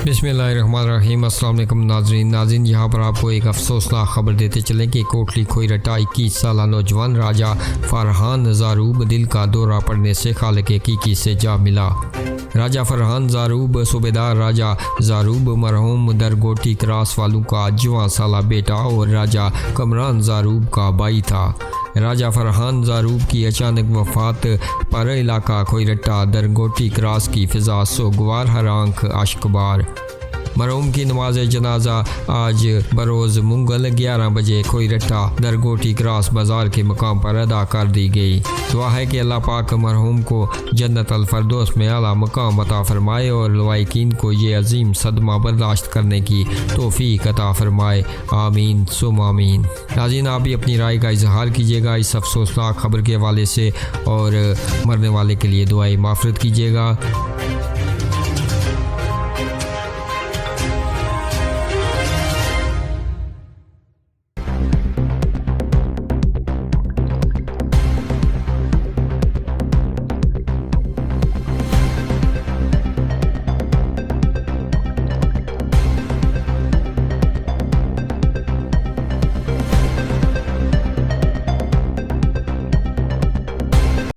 बिस्मिल्लाहिर्रहमानिर्रहीम। अस्सलाम वालेकुम नाज़रीन, यहाँ पर आपको एक अफसोसनाक खबर देते चलें कि कोटली खोईरट्टा 21 साल नौजवान राजा फरहान ज़ारूब दिल का दौरा पड़ने से खालिक हकीकी से जा मिला। राजा फरहान ज़ारूब सूबेदार राजा ज़ारूब मरहूम दरगोटी क्रास वालों का 5वां साला बेटा और राजा कमरान ज़ारूब का भाई था। राजा फरहान ज़ारूब की अचानक वफ़ात पर इलाका खोईरट्टा दरगोटी क्रास की फ़िज़ा सोगवार हर आंख अश्कबार। मरहूम की नमाज जनाजा आज बरोज़ मंगल 11 बजे खोईरट्टा दरगोटी क्रास बाज़ार के मकाम पर अदा कर दी गई। दुआ है कि अल्लाह पाक मरहूम को जन्नत अल फरदौस में आला मकाम अता फरमाए और लवाइकीन को ये अजीम सदमा बर्दाश्त करने की तौफीक अता फरमाए। आमीन सुम आमीन। नाज़रीन, आप भी अपनी राय का इजहार कीजिएगा इस अफसोसनाक खबर के हवाले से और मरने वाले के लिए दुआएं माफ़रत कीजिएगा।